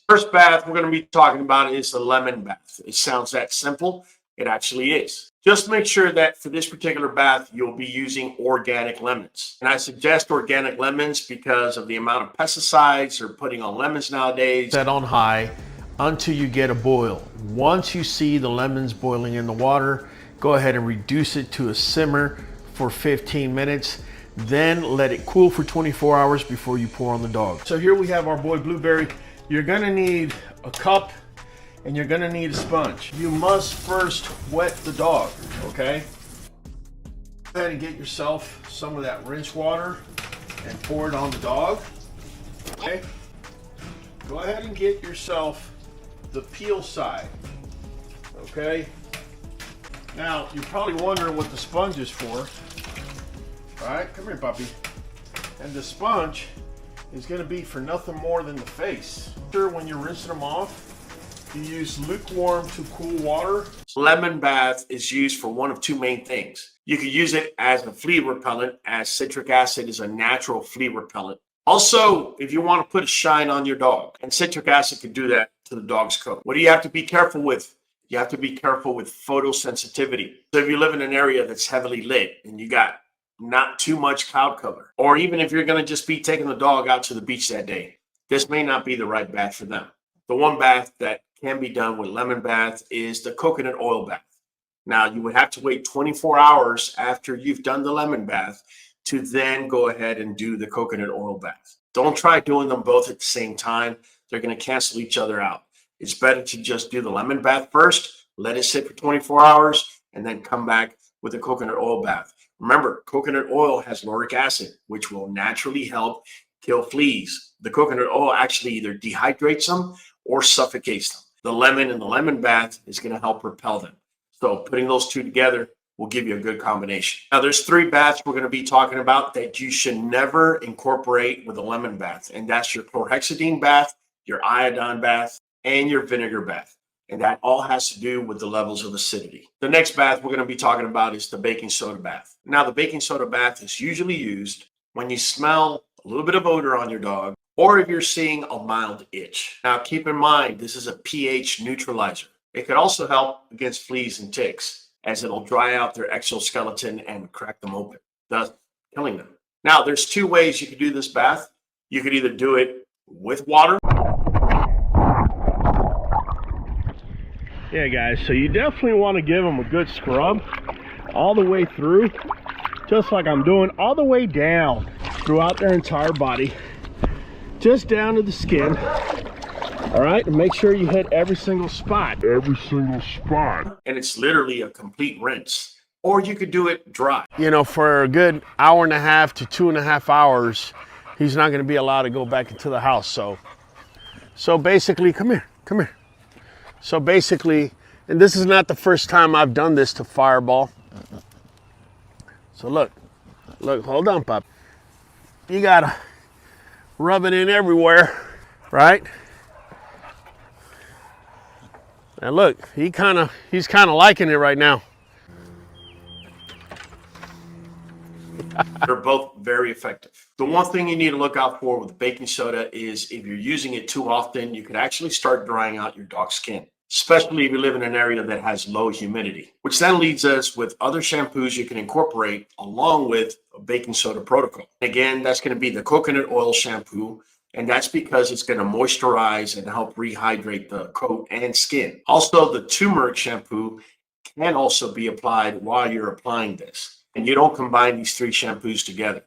First bath we're going to be talking about is the lemon bath. It sounds that simple. It actually is. Just make sure that for this particular bath, you'll be using organic lemons. And I suggest organic lemons because of the amount of pesticides they're putting on lemons nowadays. Set on high until you get a boil. Once you see the lemons boiling in the water, go ahead and reduce it to a simmer for 15 minutes. Then let it cool for 24 hours before you pour on the dog. So here we have our boy Blueberry. You're gonna need a cup and you're gonna need a sponge. You must first wet the dog, okay? Go ahead and get yourself some of that rinse water and pour it on the dog, okay? Go ahead and get yourself the peel side, okay? Now, you're probably wondering what the sponge is for. All right, come here, puppy. And the sponge is gonna be for nothing more than the face. When you're rinsing them off, you use lukewarm to cool water. Lemon bath is used for one of two main things. You could use it as a flea repellent, as citric acid is a natural flea repellent. Also, if you want to put a shine on your dog, and citric acid could do that to the dog's coat. What do you have to be careful with? You have to be careful with photosensitivity. So if you live in an area that's heavily lit and you got not too much cloud cover, or even if you're going to just be taking the dog out to the beach that day, this may not be the right bath for them. The one bath that can be done with lemon bath is the coconut oil bath. Now, you would have to wait 24 hours after you've done the lemon bath to then go ahead and do the coconut oil bath. Don't try doing them both at the same time. They're going to cancel each other out. It's better to just do the lemon bath first, let it sit for 24 hours, and then come back with a coconut oil bath. Remember, coconut oil has lauric acid, which will naturally help kill fleas. The coconut oil actually either dehydrates them or suffocates them. The lemon in the lemon bath is going to help repel them. So putting those two together will give you a good combination. Now, there's three baths we're going to be talking about that you should never incorporate with a lemon bath. And that's your chlorhexidine bath, your iodine bath, and your vinegar bath. And that all has to do with the levels of acidity. The next bath we're going to be talking about is the baking soda bath. Now, the baking soda bath is usually used when you smell a little bit of odor on your dog, or if you're seeing a mild itch. Now, keep in mind, this is a pH neutralizer. It could also help against fleas and ticks, as it'll dry out their exoskeleton and crack them open, thus killing them. Now, there's two ways you could do this bath. You could either do it with water. Yeah, guys, so you definitely want to give them a good scrub all the way through, just like I'm doing, all the way down throughout their entire body, just down to the skin. All right, and make sure you hit every single spot. And it's literally a complete rinse. Or you could do it dry. You know, for a good hour and a half to 2.5 hours, he's not going to be allowed to go back into the house. So basically, come here. So basically, and this is not the first time I've done this to Fireball. So look, hold on, Pop. You gotta rub it in everywhere, right? And look, he's kind of liking it right now. They're both very effective. The one thing you need to look out for with baking soda is if you're using it too often, you could actually start drying out your dog's skin, especially if you live in an area that has low humidity, which then leads us with other shampoos you can incorporate along with a baking soda protocol. Again, that's going to be the coconut oil shampoo, and that's because it's going to moisturize and help rehydrate the coat and skin. Also, the turmeric shampoo can also be applied while you're applying this. And you don't combine these three shampoos together.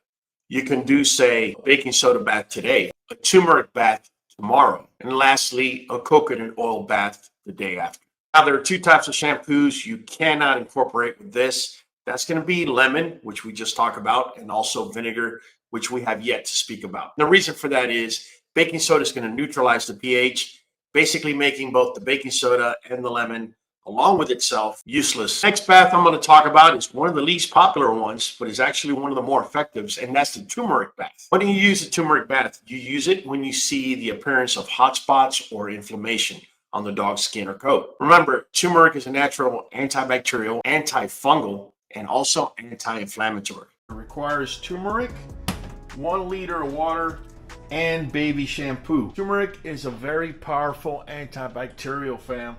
You can do, say, a baking soda bath today, a turmeric bath tomorrow, and lastly, a coconut oil bath the day after. Now, there are two types of shampoos you cannot incorporate with this. That's going to be lemon, which we just talked about, and also vinegar, which we have yet to speak about. The reason for that is baking soda is going to neutralize the pH, basically making both the baking soda and the lemon along with itself useless. Next bath I'm going to talk about is one of the least popular ones, but is actually one of the more effective, and that's the turmeric bath. When you use the turmeric bath, you use it when you see the appearance of hot spots or inflammation on the dog's skin or coat. Remember, turmeric is a natural antibacterial, antifungal, and also anti-inflammatory. It requires turmeric, 1 liter of water, and baby shampoo. Turmeric is a very powerful antibacterial, fam.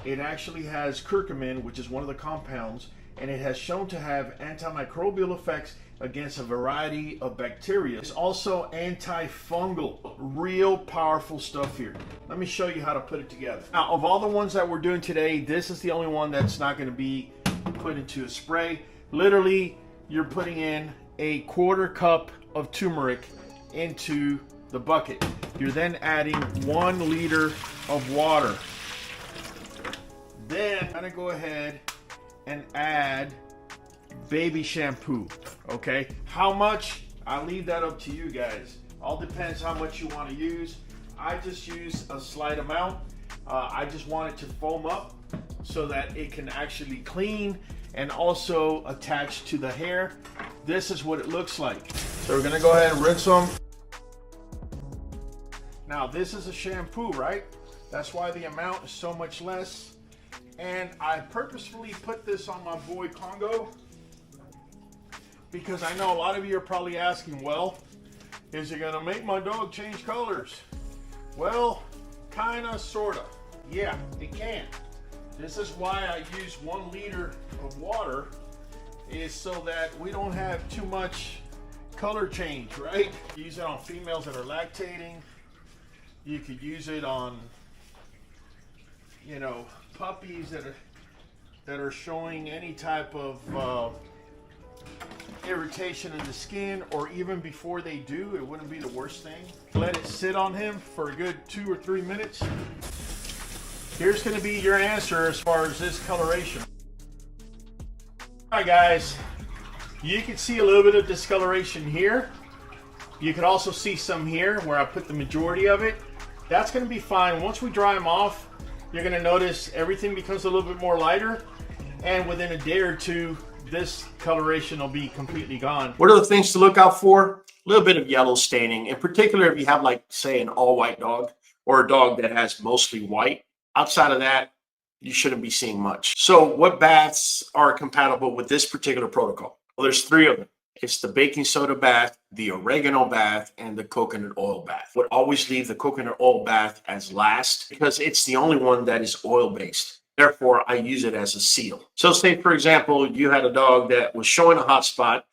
It actually has curcumin, which is one of the compounds, and it has shown to have antimicrobial effects against a variety of bacteria. It's also antifungal. Real powerful stuff here. Let me show you how to put it together. Now, of all the ones that we're doing today, this is the only one that's not going to be put into a spray. Literally, you're putting in a 1/4 cup of turmeric into the bucket. You're then adding 1 liter of water. Then I'm gonna go ahead and add baby shampoo. Okay, how much? I'll leave that up to you guys. All depends how much you want to use. I just use a slight amount. I just want it to foam up so that it can actually clean and also attach to the hair. This is what it looks like. So we're gonna go ahead and rinse them. Now this is a shampoo, right? That's why the amount is so much less. And I purposefully put this on my boy Congo because I know a lot of you are probably asking, well, is it gonna make my dog change colors? Well, kinda, sorta. Yeah, it can. This is why I use 1 liter of water, is so that we don't have too much color change, right? Use it on females that are lactating. You could use it on, you know, puppies that are showing any type of irritation in the skin, or even before they do, it wouldn't be the worst thing. Let it sit on him for a good 2 or 3 minutes. Here's going to be your answer as far as this coloration. All right, guys, you can see a little bit of discoloration here. You can also see some here where I put the majority of it. That's going to be fine. Once we dry them off, you're going to notice everything becomes a little bit more lighter, and within a day or two, this coloration will be completely gone. What are the things to look out for? A little bit of yellow staining, in particular if you have, like, say, an all-white dog or a dog that has mostly white. Outside of that, you shouldn't be seeing much. So what baths are compatible with this particular protocol? Well, there's 3 of them. It's the baking soda bath, the oregano bath, and the coconut oil bath. Would always leave the coconut oil bath as last because it's the only one that is oil-based. Therefore, I use it as a seal. So say, for example, you had a dog that was showing a hot spot,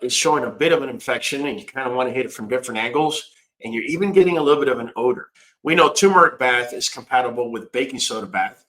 is showing a bit of an infection, and you kind of want to hit it from different angles, and you're even getting a little bit of an odor. We know turmeric bath is compatible with baking soda bath.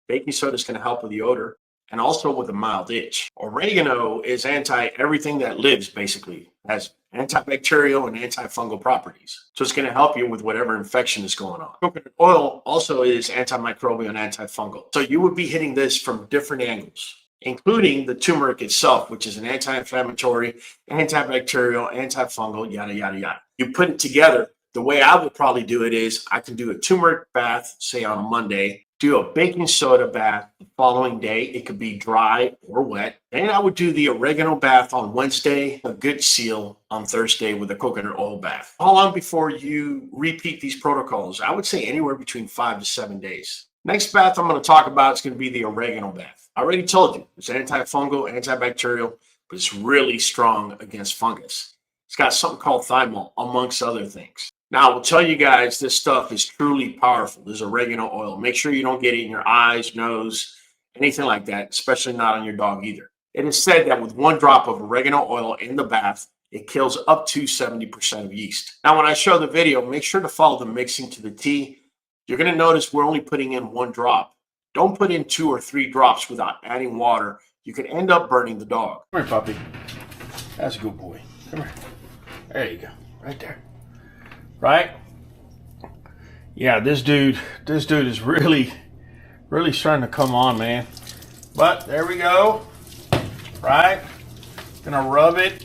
Baking soda is going to help with the odor and also with a mild itch. Oregano is anti-everything that lives, basically. It has antibacterial and antifungal properties. So it's going to help you with whatever infection is going on. Coconut oil also is antimicrobial and antifungal. So you would be hitting this from different angles, including the turmeric itself, which is an anti-inflammatory, antibacterial, antifungal, yada, yada, yada. You put it together. The way I would probably do it is I can do a turmeric bath, say on a Monday, do a baking soda bath the following day. It could be dry or wet. Then I would do the oregano bath on Wednesday, a good seal on Thursday with a coconut oil bath. How long before you repeat these protocols? I would say anywhere between 5 to 7 days. Next bath I'm going to talk about is going to be the oregano bath. I already told you it's antifungal, antibacterial, but it's really strong against fungus. It's got something called thymol, amongst other things. Now, I will tell you guys, this stuff is truly powerful. This oregano oil. Make sure you don't get it in your eyes, nose, anything like that, especially not on your dog either. It is said that with 1 drop of oregano oil in the bath, it kills up to 70% of yeast. Now, when I show the video, make sure to follow the mixing to the T. You're going to notice we're only putting in 1 drop. Don't put in 2 or 3 drops without adding water. You could end up burning the dog. Come here, puppy. That's a good boy. Come here. There you go. Right there. Right? Yeah, this dude is really starting to come on, man. But there we go. Right? Gonna rub it.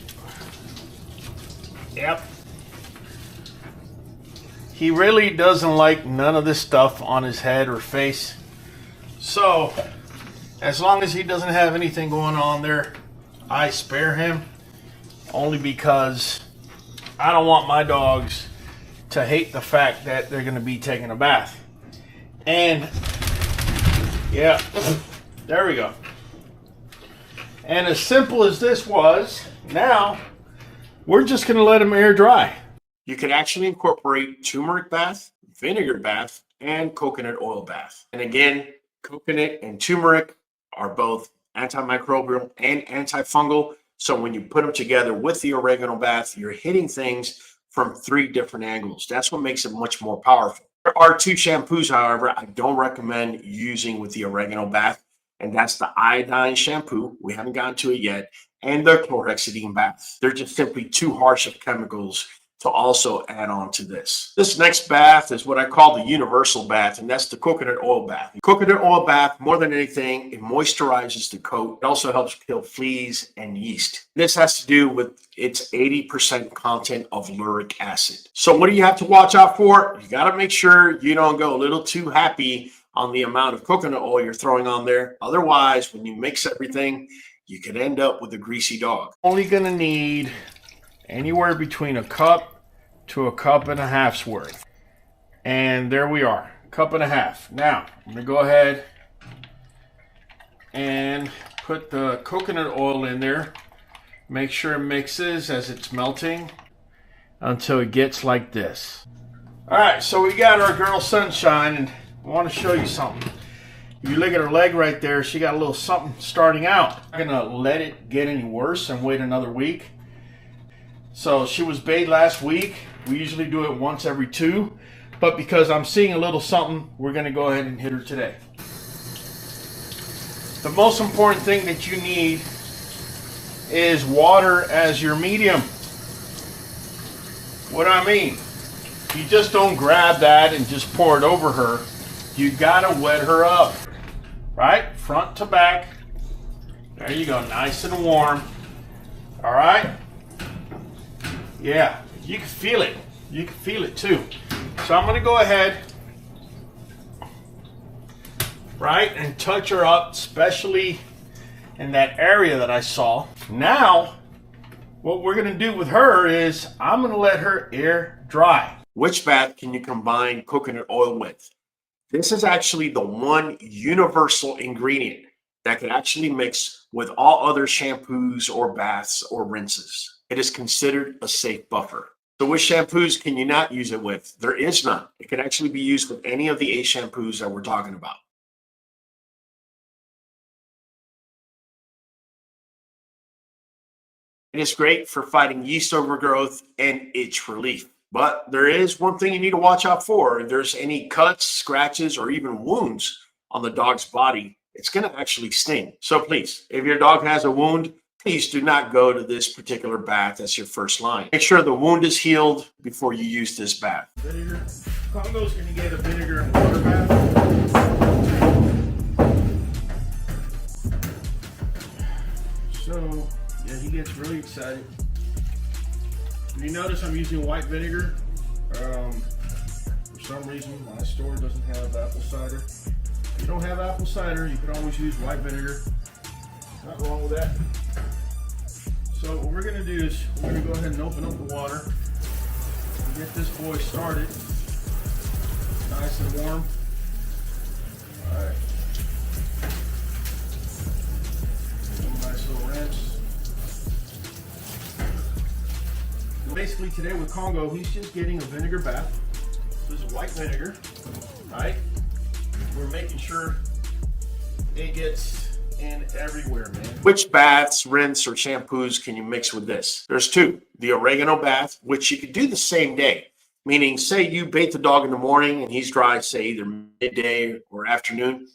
Yep. He really doesn't like none of this stuff on his head or face. So, as long as he doesn't have anything going on there, I spare him. Only because I don't want my dogs to hate the fact that they're going to be taking a bath. And yeah, there we go. And as simple as this was, now we're just going to let them air dry. You can actually incorporate turmeric bath, vinegar bath, and coconut oil bath. And again, coconut and turmeric are both antimicrobial and antifungal. So when you put them together with the oregano bath, you're hitting things from 3 different angles. That's what makes it much more powerful. There are 2 shampoos, however, I don't recommend using with the oregano bath, and that's the iodine shampoo. We haven't gotten to it yet, and the chlorhexidine bath. They're just simply too harsh of chemicals to also add on to this. This next bath is what I call the universal bath, and that's the coconut oil bath. Coconut oil bath, more than anything, it moisturizes the coat. It also helps kill fleas and yeast. This has to do with its 80% content of lauric acid. So what do you have to watch out for? You got to make sure you don't go a little too happy on the amount of coconut oil you're throwing on there. Otherwise, when you mix everything, you could end up with a greasy dog. Only gonna need anywhere between a cup to a cup and a half's worth. And there we are, cup and a half. Now, I'm gonna go ahead and put the coconut oil in there. Make sure it mixes as it's melting until it gets like this. All right, so we got our girl Sunshine, and I want to show you something. If you look at her leg right there, she got a little something starting out. I'm not gonna let it get any worse and wait another week. So she was bathed last week. We usually do it once every 2, but because I'm seeing a little something, we're gonna go ahead and hit her today. The most important thing that you need is water as your medium. What do I mean? You just don't grab that and just pour it over her. You gotta wet her up, right? Front to back. There you go, nice and warm. All right? Yeah, you can feel it. You can feel it too. So I'm gonna go ahead, right, and touch her up, especially in that area that I saw. Now, what we're gonna do with her is I'm gonna let her air dry. Which bath can you combine coconut oil with? This is actually the one universal ingredient that can actually mix with all other shampoos or baths or rinses. It is considered a safe buffer. So which shampoos can you not use it with? There is none. It can actually be used with any of the 8 shampoos that we're talking about. It is great for fighting yeast overgrowth and itch relief. But there is one thing you need to watch out for. If there's any cuts, scratches, or even wounds on the dog's body, it's going to actually sting. So please, if your dog has a wound, please do not go to this particular bath as your first line. Make sure the wound is healed before you use this bath. Vinegar. Congo's going to get a vinegar and water bath. So, yeah, he gets really excited. You notice I'm using white vinegar. For some reason, my store doesn't have apple cider. If you don't have apple cider, you can always use white vinegar. Nothing wrong with that. So what we're going to do is we're going to go ahead and open up the water and get this boy started. Nice and warm. All right. Nice little rinse. Basically today with Congo, he's just getting a vinegar bath. This is white vinegar, right? We're making sure it gets in everywhere, man. Which baths, rinse, or shampoos can you mix with this? There's 2. The oregano bath, which you could do the same day. Meaning, say you bathe the dog in the morning and he's dry, say either midday or afternoon.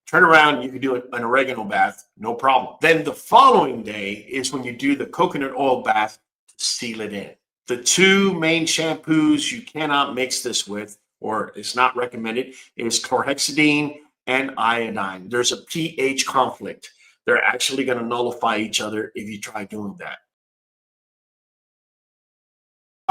Turn around, you can do an oregano bath, no problem. Then the following day is when you do the coconut oil bath to seal it in. The 2 main shampoos you cannot mix this with, or it's not recommended, is chlorhexidine and iodine. There's a pH conflict. They're actually going to nullify each other if you try doing that.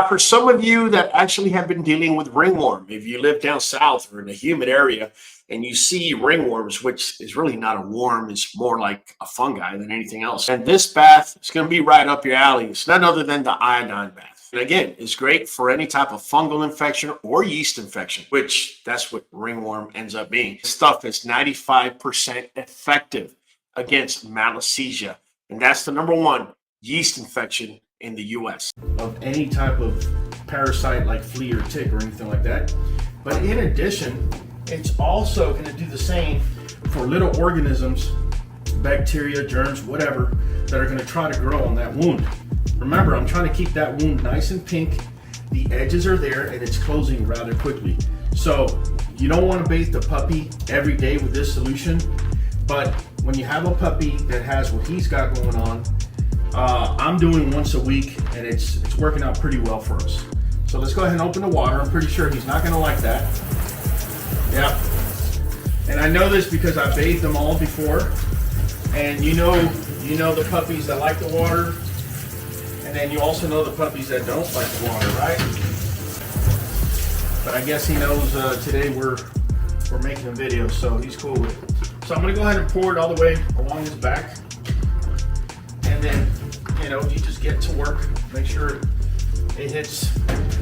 For some of you that actually have been dealing with ringworm, if you live down south or in a humid area and you see ringworms, which is really not a worm, it's more like a fungi than anything else. And this bath is going to be right up your alley. It's none other than the iodine bath. And again, it's great for any type of fungal infection or yeast infection, which that's what ringworm ends up being. This stuff is 95% effective against malassezia. And that's the #1 yeast infection in the US. Of any type of parasite like flea or tick or anything like that. But in addition, it's also going to do the same for little organisms, bacteria, germs, whatever, that are going to try to grow on that wound. Remember, I'm trying to keep that wound nice and pink. The edges are there and it's closing rather quickly. So you don't want to bathe the puppy every day with this solution, but when you have a puppy that has what he's got going on, I'm doing once a week and it's working out pretty well for us. So let's go ahead and open the water. I'm pretty sure he's not going to like that. Yep. And I know this because I bathed them all before. And you know the puppies that like the water, and then you also know the puppies that don't like the water, right? But I guess he knows today we're making a video, so he's cool with it. So I'm gonna go ahead and pour it all the way along his back, and then you just get to work. Make sure it hits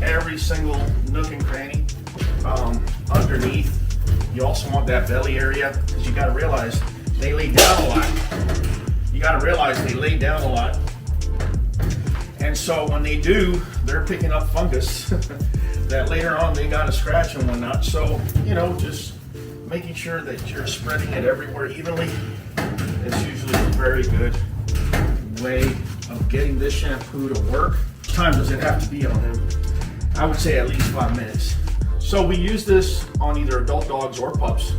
every single nook and cranny underneath. You also want that belly area, because you got to realize they lay down a lot. And so when they do, they're picking up fungus that later on they got to scratch and whatnot. So, just making sure that you're spreading it everywhere evenly is usually a very good way of getting this shampoo to work. Time does it have to be on him? I would say at least 5 minutes. So we use this on either adult dogs or pups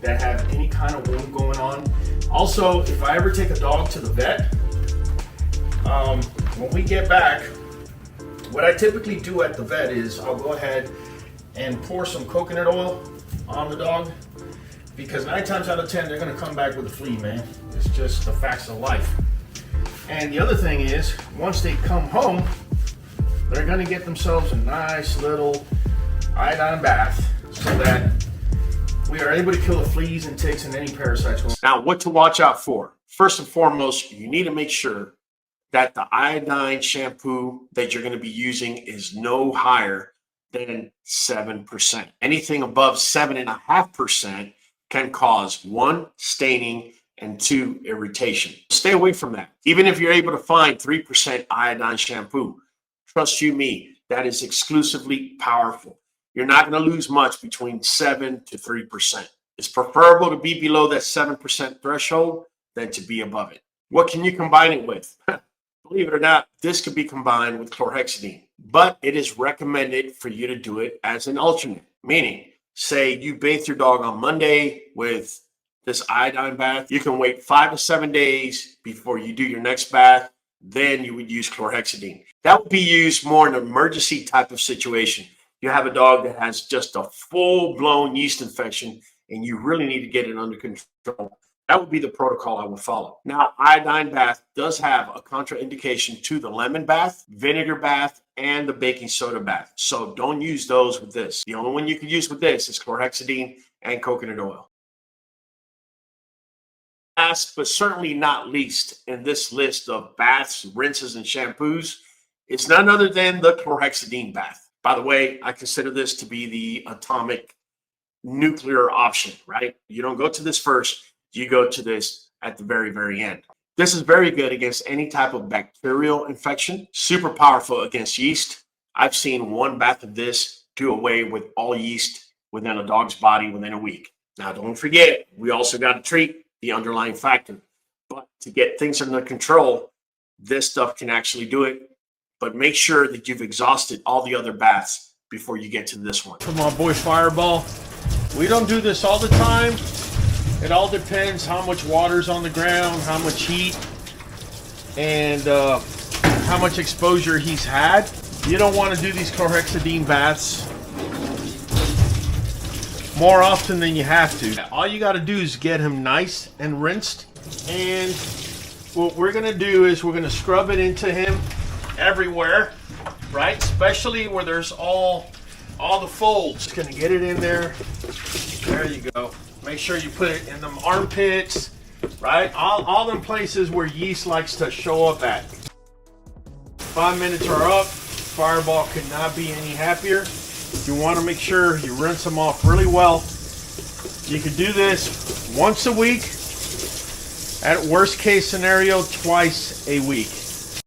that have any kind of wound going on. Also, if I ever take a dog to the vet, when we get back, what I typically do at the vet is I'll go ahead and pour some coconut oil on the dog, because 9 times out of 10 they're going to come back with a flea, man. It's just the facts of life. And the other thing is, once they come home, they're going to get themselves a nice little iodine bath so that we are able to kill the fleas and ticks and any parasites. Now, what to watch out for? First and foremost, you need to make sure that the iodine shampoo that you're going to be using is no higher than 7%. Anything above 7.5% can cause 1, staining, and 2, irritation. Stay away from that. Even if you're able to find 3% iodine shampoo, trust you me, that is exclusively powerful. You're not going to lose much between 7 to 3%. It's preferable to be below that 7% threshold than to be above it. What can you combine it with? Believe it or not, this could be combined with chlorhexidine, but it is recommended for you to do it as an alternate. Meaning, say you bathe your dog on Monday with this iodine bath, you can wait 5 to 7 days before you do your next bath. Then you would use chlorhexidine. That would be used more in an emergency type of situation. You have a dog that has just a full-blown yeast infection and you really need to get it under control. That would be the protocol I would follow. Now, iodine bath does have a contraindication to the lemon bath, vinegar bath, and the baking soda bath. So don't use those with this. The only one you can use with this is chlorhexidine and coconut oil. Last but certainly not least in this list of baths, rinses, and shampoos, it's none other than the chlorhexidine bath. By the way, I consider this to be the atomic nuclear option, right? You don't go to this first, you go to this at the very, very end. This is very good against any type of bacterial infection, super powerful against yeast. I've seen one bath of this do away with all yeast within a dog's body within a week. Now, don't forget, we also got to treat the underlying factor. But to get things under control, this stuff can actually do it. But make sure that you've exhausted all the other baths before you get to this one. Come on, boy, Fireball. We don't do this all the time. It all depends how much water's on the ground, how much heat, and how much exposure he's had. You don't want to do these chlorhexidine baths more often than you have to. All you got to do is get him nice and rinsed. And what we're going to do is we're going to scrub it into him everywhere, right? Especially where there's all the folds. Just going to get it in there. There you go. Make sure you put it in them armpits, right? All them places where yeast likes to show up at. 5 minutes are up. Fireball could not be any happier. You want to make sure you rinse them off really well. You can do this once a week. At worst case scenario, twice a week.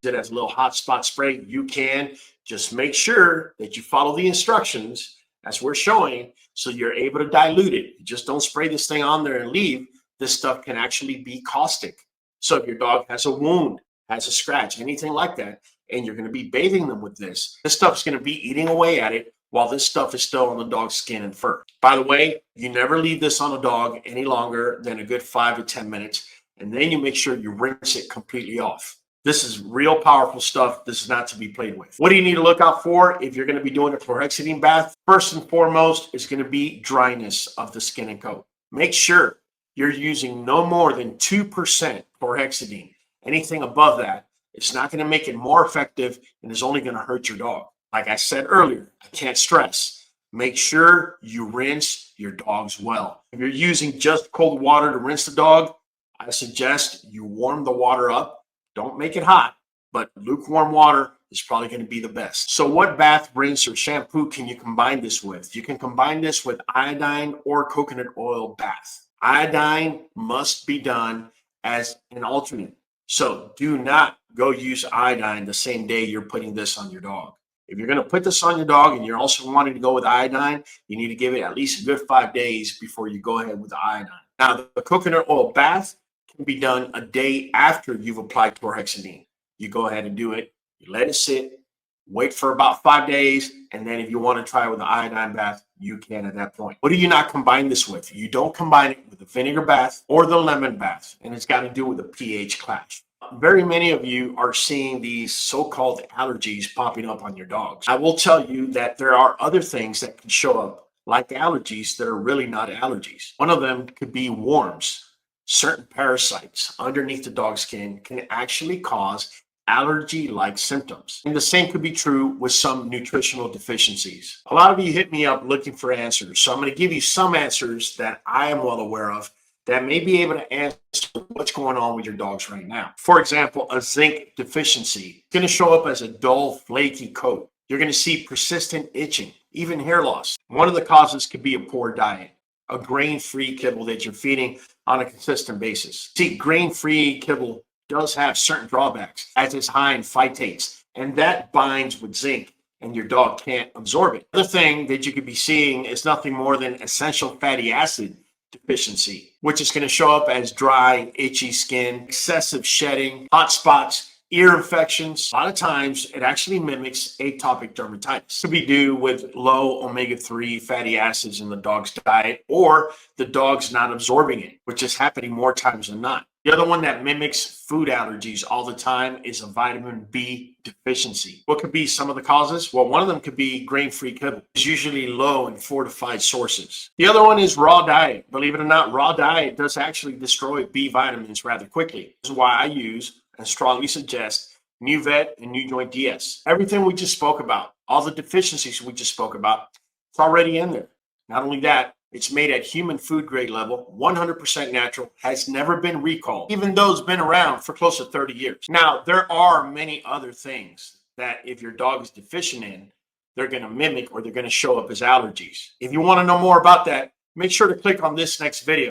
It as a little hot spot spray, you can. Just make sure that you follow the instructions as we're showing so you're able to dilute it. You just don't spray this thing on there and leave. This stuff can actually be caustic. So if your dog has a wound, has a scratch, anything like that, and you're going to be bathing them with this stuff's going to be eating away at it while this stuff is still on the dog's skin and fur. By the way, you never leave this on a dog any longer than a good 5 to 10 minutes, and then you make sure you rinse it completely off. This is real powerful stuff. This is not to be played with. What do you need to look out for if you're going to be doing a chlorhexidine bath? First and foremost is going to be dryness of the skin and coat. Make sure you're using no more than 2% chlorhexidine. Anything above that, it's not going to make it more effective and is only going to hurt your dog. Like I said earlier, I can't stress, make sure you rinse your dogs well. If you're using just cold water to rinse the dog, I suggest you warm the water up. Don't make it hot, but lukewarm water is probably going to be the best. So what bath, rinse, or shampoo can you combine this with? You can combine this with iodine or coconut oil bath. Iodine must be done as an alternate. So do not go use iodine the same day you're putting this on your dog. If you're going to put this on your dog and you're also wanting to go with iodine, you need to give it at least a good 5 days before you go ahead with the iodine. Now, the coconut oil bath can be done a day after you've applied chlorhexidine. You go ahead and do it. You let it sit, wait for about 5 days, and then if you want to try with the iodine bath, you can at that point. What do you not combine this with? You don't combine it with the vinegar bath or the lemon bath, and it's got to do with the pH clash. Very many of you are seeing these so-called allergies popping up on your dogs. I will tell you that there are other things that can show up like allergies that are really not allergies. One of them could be worms. Certain parasites underneath the dog skin can actually cause allergy-like symptoms. And the same could be true with some nutritional deficiencies. A lot of you hit me up looking for answers. So I'm going to give you some answers that I am well aware of that may be able to answer what's going on with your dogs right now. For example, a zinc deficiency is going to show up as a dull, flaky coat. You're going to see persistent itching, even hair loss. One of the causes could be a poor diet, a grain-free kibble that you're feeding on a consistent basis. See, grain-free kibble does have certain drawbacks, as it's high in phytates, and that binds with zinc, and your dog can't absorb it. Another thing that you could be seeing is nothing more than essential fatty acid deficiency, which is going to show up as dry, itchy skin, excessive shedding, hot spots, ear infections. A lot of times it actually mimics atopic dermatitis. It could be due with low omega-3 fatty acids in the dog's diet or the dog's not absorbing it, which is happening more times than not. The other one that mimics food allergies all the time is a vitamin B deficiency. What could be some of the causes? Well, one of them could be grain-free kibble. It's usually low in fortified sources. The other one is raw diet. Believe it or not, raw diet does actually destroy B vitamins rather quickly. This is why I use and strongly suggest Nuvet and NuJoint DS. Everything we just spoke about, all the deficiencies we just spoke about, it's already in there. Not only that, it's made at human food grade level, 100% natural, has never been recalled, even though it's been around for close to 30 years. Now, there are many other things that if your dog is deficient in, they're going to mimic or they're going to show up as allergies. If you want to know more about that, make sure to click on this next video.